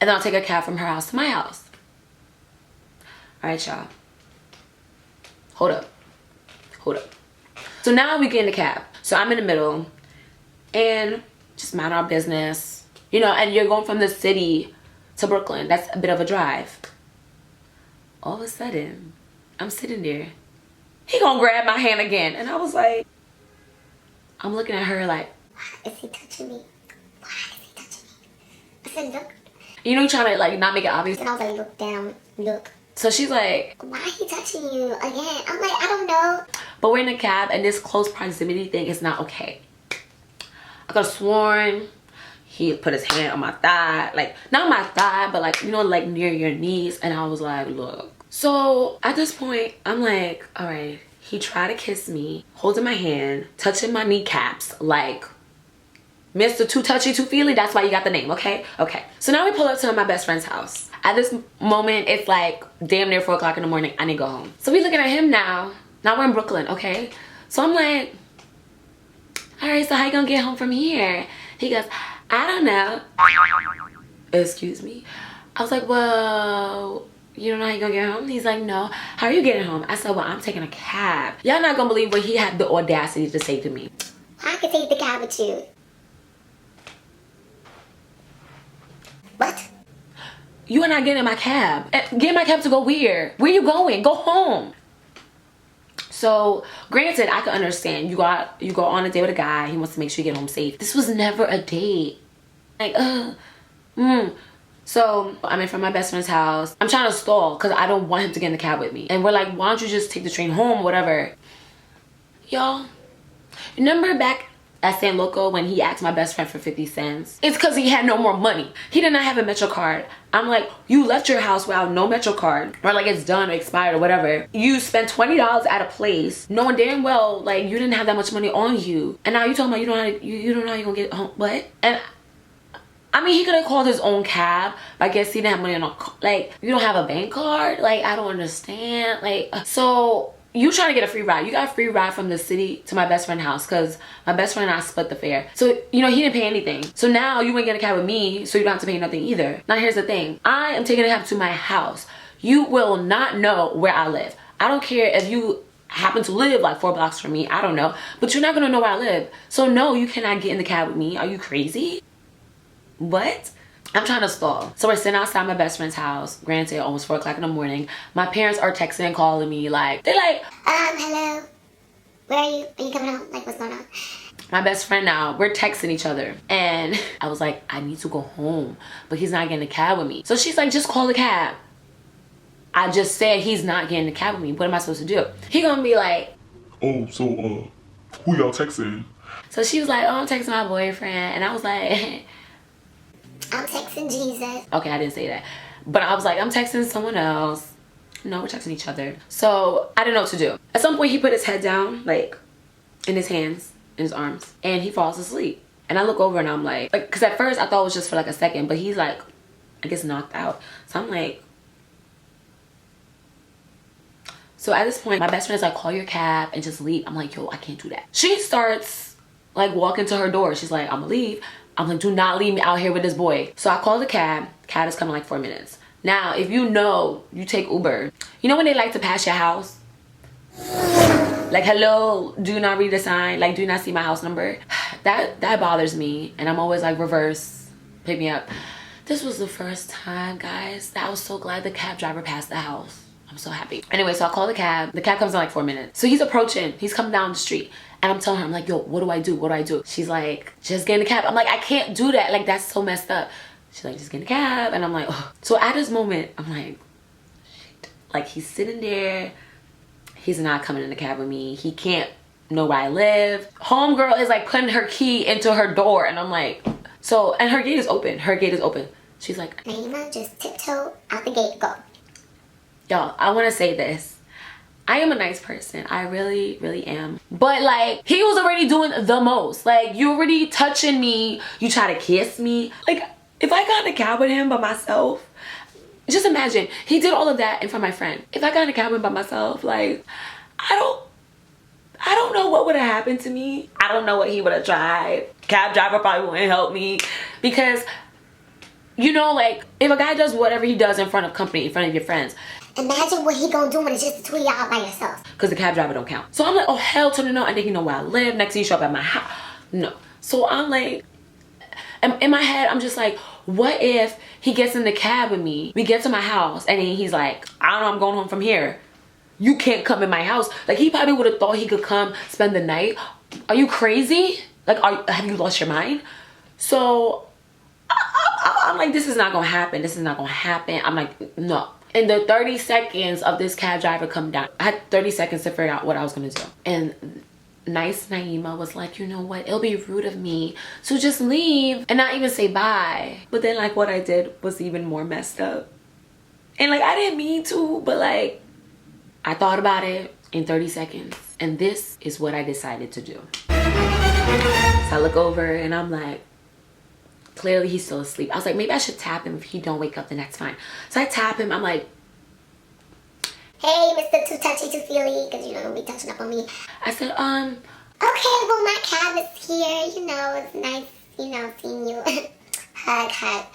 and then I'll take a cab from her house to my house. All right, y'all. Hold up. So now we get in the cab. So I'm in the middle and just mind our business. You know, and you're going from the city to Brooklyn. That's a bit of a drive. All of a sudden, I'm sitting there. He gonna grab my hand again. And I was like, I'm looking at her like, why is he touching me? I said, look. You know, trying to like not make it obvious. And I was like, look down, look. So she's like, why is he touching you again? I'm like, I don't know. But we're in a cab and this close proximity thing is not okay. I could have sworn he put his hand on my thigh. Like, not my thigh, but like, you know, like near your knees. And I was like, look. So at this point, I'm like, all right. He tried to kiss me, holding my hand, touching my kneecaps, like Mr. Too Touchy, Too Feely. That's why you got the name, okay? Okay. So now we pull up to my best friend's house. At this moment, it's like damn near 4 o'clock in the morning. I need to go home. So we looking at him now. Now we're in Brooklyn, okay? So I'm like, all right, so how you gonna get home from here? He goes, I don't know. Excuse me? I was like, well, you don't know how you gonna get home? He's like, no. How are you getting home? I said, well, I'm taking a cab. Y'all not gonna believe what he had the audacity to say to me. I could take the cab with you. What? You are not getting in my cab. Get in my cab to go where? Where you going? Go home. So, granted, I can understand. You go on a date with a guy. He wants to make sure you get home safe. This was never a date. Like, So, I'm in front of my best friend's house. I'm trying to stall because I don't want him to get in the cab with me. And we're like, why don't you just take the train home, whatever. Y'all, remember back at San Loco when he asked my best friend for 50 cents? It's because he had no more money. He did not have a Metro card. I'm like, you left your house without no Metro card, or like it's done or expired or whatever. You spent $20 at a place knowing damn well like you didn't have that much money on you, and now you talking about you don't know how you gonna get home. What? And I mean, he could have called his own cab, but I guess he didn't have money on a, like, you don't have a bank card? Like, I don't understand. Like, so you trying to get a free ride. You got a free ride from the city to my best friend's house because my best friend and I split the fare. So, you know, he didn't pay anything. So now you ain't get a cab with me, so you don't have to pay nothing either. Now, here's the thing. I am taking a cab to my house. You will not know where I live. I don't care if you happen to live like 4 blocks from me. I don't know. But you're not going to know where I live. So, no, you cannot get in the cab with me. Are you crazy? What? I'm trying to stall. So we're sitting outside my best friend's house. Granted, almost 4 o'clock in the morning. My parents are texting and calling me like, they're like, hello. Where are you? Are you coming home? Like, what's going on? My best friend now, we're texting each other. And I was like, I need to go home. But he's not getting a cab with me. So she's like, just call the cab. I just said he's not getting a cab with me. What am I supposed to do? He gonna be like, oh, so, who y'all texting? So she was like, oh, I'm texting my boyfriend. And I was like, I'm texting Jesus. Okay, I didn't say that. But I was like, I'm texting someone else. No, we're texting each other. So I didn't know what to do. At some point, he put his head down, like, in his hands, in his arms. And he falls asleep. And I look over and I'm like, because at first I thought it was just for like a second. But he's like, I guess knocked out. So I'm like. So at this point, my best friend is like, call your cab and just leave. I'm like, yo, I can't do that. She starts like walking to her door. She's like, I'm gonna leave. I'm like, do not leave me out here with this boy. So I called the cab. Cab is coming like 4 minutes. Now, if you know, you take Uber. You know when they like to pass your house? Like, hello, do you not read the sign? Like, do you not see my house number? That bothers me. And I'm always like, reverse, pick me up. This was the first time, guys, that I was so glad the cab driver passed the house. I'm so happy. Anyway, so I call the cab. The cab comes in like 4 minutes. So he's approaching. He's coming down the street. And I'm telling her, I'm like, yo, what do I do? What do I do? She's like, just get in the cab. I'm like, I can't do that. Like, that's so messed up. She's like, just get in the cab. And I'm like, oh. So at this moment, I'm like, shit. Like, he's sitting there. He's not coming in the cab with me. He can't know where I live. Homegirl is like putting her key into her door. And I'm like, so, and her gate is open. Her gate is open. She's like, Naima, just tiptoe out the gate, go. Y'all, I want to say this. I am a nice person. I really, really am. But like, he was already doing the most. Like, you already touching me. You try to kiss me. Like, if I got in a cab with him by myself, just imagine, he did all of that in front of my friend. If I got in a cab with him by myself, like, I don't know what would have happened to me. I don't know what he would have tried. Cab driver probably wouldn't help me because You know, like, if a guy does whatever he does in front of company, in front of your friends. Imagine what he gonna do when it's just the two of y'all by yourself. Because the cab driver don't count. So I'm like, oh, hell to the no. I think you know where I live. Next thing you show up at my house. No. So I'm like, in my head, I'm just like, what if he gets in the cab with me? We get to my house and then he's like, I don't know, I'm going home from here. You can't come in my house. Like, he probably would have thought he could come spend the night. Are you crazy? Like, have you lost your mind? So I'm like, this is not gonna happen. This is not gonna happen. I'm like, no. In the 30 seconds of this cab driver come down, I had 30 seconds to figure out what I was gonna do. And nice Naima was like, you know what? It'll be rude of me to just leave and not even say bye. But then, like, what I did was even more messed up. And, like, I didn't mean to, but, like, I thought about it in 30 seconds. And this is what I decided to do. So I look over and I'm like, clearly he's still asleep. I was like, maybe I should tap him. If he don't wake up, then that's fine. So I tap him. I'm like, Hey, Mr. Too Touchy Too Feely, because you know, don't be touching up on me. I said, Okay, well, my cab is here. You know, it's nice, you know, seeing you. Hug, hug.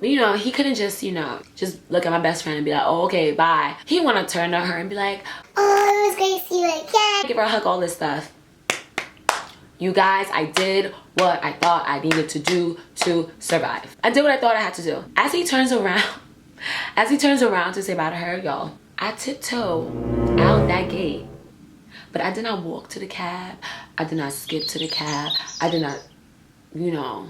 you know, he couldn't just, you know, just look at my best friend and be like, oh, okay, bye. He want to turn to her and be like, Oh, it was great to see you again. give her a hug, all this stuff. You guys, I did what I thought I needed to do to survive. I did what I thought I had to do. As he turns around to say bye to her, y'all, I tiptoe out that gate. But I did not walk to the cab. I did not skip to the cab. I did not, you know,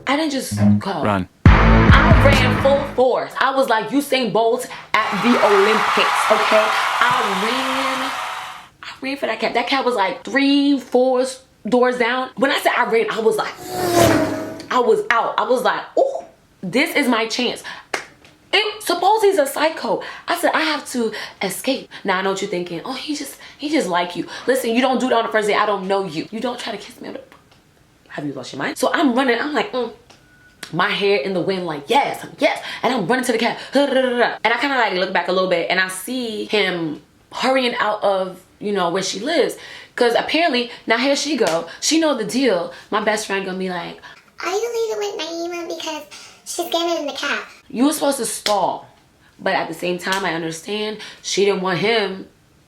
I didn't just go. Run. I ran full force. I was like Usain Bolt at the Olympics, okay? I ran for that cab. That cab was like 3-4 doors down. When I said I ran, I was like, I was out. I was like, oh, this is my chance. Suppose he's a psycho. I said, I have to escape. Now I know what you're thinking. Oh, he just like you. Listen, you don't do that on the first day. I don't know you. You don't try to kiss me. Have you lost your mind? So I'm running. I'm like, my hair in the wind, like, yes. And I'm running to the cab. And I kind of like look back a little bit and I see him hurrying out of, you know, where she lives. Because apparently, now here she go. She know the deal. My best friend gonna be like, Are you leaving with Naima because she's getting in the cab? You were supposed to stall. But at the same time, I understand she didn't want him,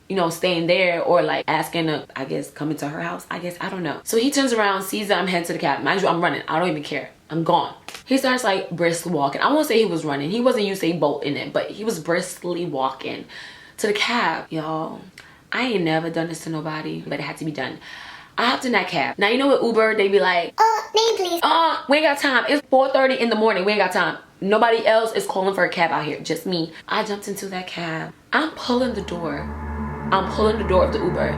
you know, staying there or like asking to, I guess, come into her house. I guess, I don't know. So he turns around, sees that I'm heading to the cab. Mind you, I'm running. I don't even care. I'm gone. He starts like briskly walking. I won't say he was running. He wasn't Usain Bolt in it, but he was briskly walking to the cab. Y'all, I ain't never done this to nobody, but it had to be done. I hopped in that cab. Now, you know what Uber, they be like, Name please. we ain't got time. It's 4:30 in the morning. We ain't got time. Nobody else is calling for a cab out here. Just me. I jumped into that cab. I'm pulling the door. I'm pulling the door of the Uber.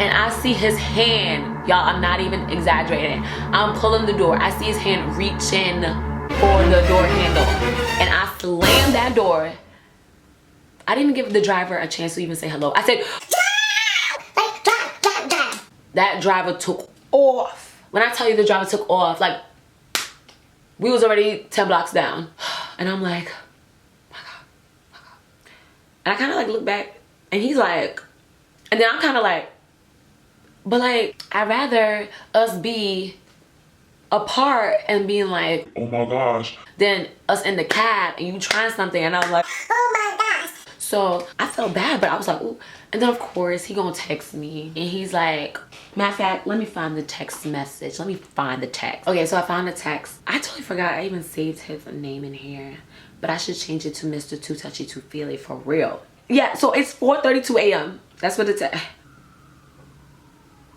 And I see his hand. Y'all, I'm not even exaggerating. I'm pulling the door. I see his hand reaching for the door handle. And I slammed that door. I didn't even give the driver a chance to even say hello. I said, Drive. that driver took off. When I tell you the driver took off, like, we was already 10 blocks down. And I'm like, my God. And I kind of like look back and he's like, and then I'm kind of like, but like, I'd rather us be apart and being like, Oh my gosh. than us in the cab and you trying something. And I was like, Oh my gosh. so I felt bad, but I was like, ooh. And then of course he gonna text me and he's like, matter of fact, let me find the text message. Let me find the text. Okay, so I found the text. I totally forgot I even saved his name in here, but I should change it to Mr. Too Touchy Too Feely for real. Yeah, so it's 4:32 a.m. That's what it's at.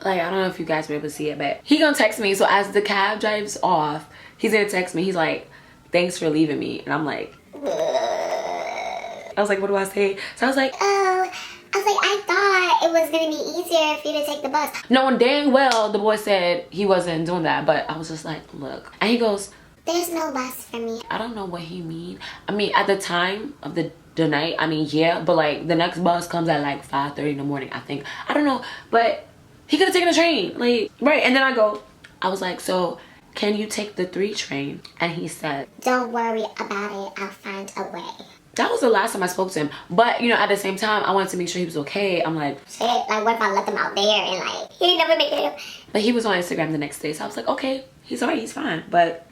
Like, I don't know if you guys were able to see it, but he gonna text me. So as the cab drives off, he's gonna text me. He's like, thanks for leaving me. And I'm like, I was like, what do I say? So I was like, I was like, I thought it was gonna be easier for you to take the bus. knowing dang well the boy said he wasn't doing that, but I was just like, look. And he goes, There's no bus for me. I don't know what he mean. I mean, at the time of the night, I mean, yeah, but like the next bus comes at like 5:30 in the morning, I think. I don't know, but he could have taken a train, like, right. And then I was like, so can you take the 3 train? And he said, Don't worry about it. I'll find a way. that was the last time I spoke to him. But, you know, at the same time, I wanted to make sure he was okay. I'm like, shit, like what if I let them out there and like, he never make it. but he was on Instagram the next day. So I was like, okay, he's alright, he's fine. But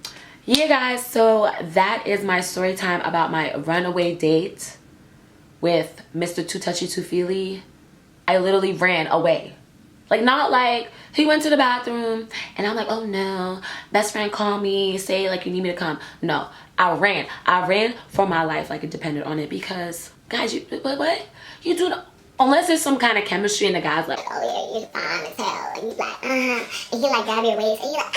yeah, guys, so that is my story time about my runaway date with Mr. Too Touchy Too Feely. I literally ran away. Like, not like he went to the bathroom and I'm like, oh no, best friend call me, say like you need me to come. No, I ran for my life like it depended on it, because guys, you what you do, unless there's some kind of chemistry and the guy's like, Oh yeah, you're fine as hell. And he's like, and he like grab your waist and you're like,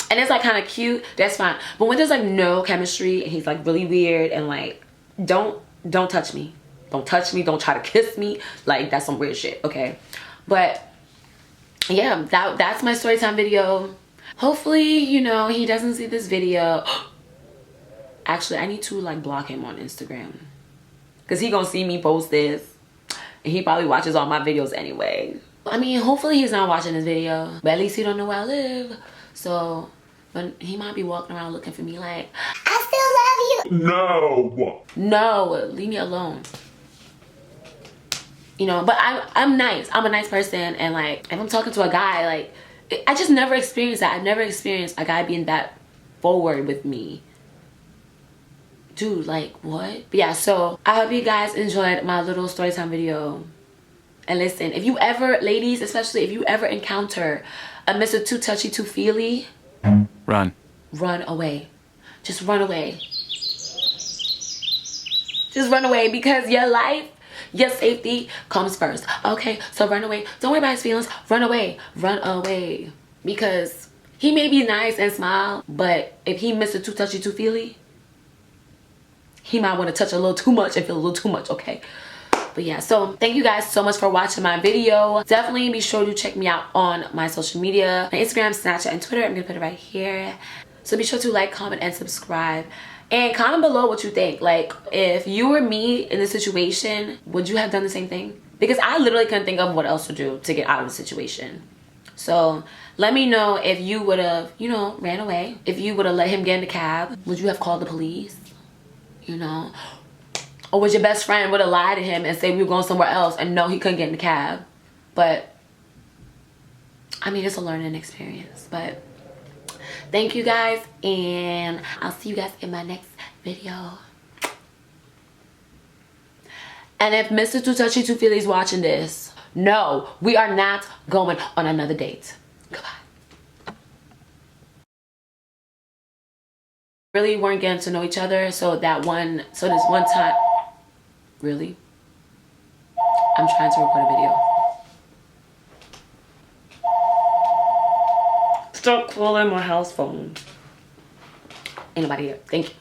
and it's like kind of cute, that's fine. But when there's like no chemistry and he's like really weird and like, don't touch me, don't try to kiss me, like that's some weird shit, okay? But yeah, that's my story time video. Hopefully, you know, he doesn't see this video. Actually, I need to like block him on Instagram, because he gonna see me post this and he probably watches all my videos anyway. I mean, hopefully he's not watching this video, but at least he don't know where I live. So, but he might be walking around looking for me like, I still love you. no, leave me alone. You know, but I'm nice. I'm a nice person, and like if I'm talking to a guy, like I just never experienced that. I've never experienced a guy being that forward with me. Dude, like what? But yeah, so I hope you guys enjoyed my little story time video. And listen, if you ever, ladies especially, if you ever encounter a Mr. Too Touchy Too Feely, run away. Just run away. Just run away, because your life, your safety comes first. Okay, so run away. Don't worry about his feelings. Run away. Because he may be nice and smile, but if he Mr. Too Touchy Too Feely, he might want to touch a little too much and feel a little too much, okay? But yeah, so thank you guys so much for watching my video. Definitely be sure to check me out on my social media, my Instagram, Snapchat, and Twitter. I'm gonna put it right here. So be sure to like, comment, and subscribe. And comment below what you think. Like, if you were me in this situation, would you have done the same thing? Because I literally couldn't think of what else to do to get out of the situation. So let me know if you would have, you know, ran away. If you would have let him get in the cab, would you have called the police? You know? Or would your best friend would have lied to him and say we were going somewhere else and no, he couldn't get in the cab? But, I mean, it's a learning experience. But thank you guys, and I'll see you guys in my next video. And if Mr. Too Touchy Too Feely is watching this, no, we are not going on another date. Goodbye. Really weren't getting to know each other, so this one time, really? I'm trying to record a video. Stop calling my house phone. Ain't nobody here. Thank you.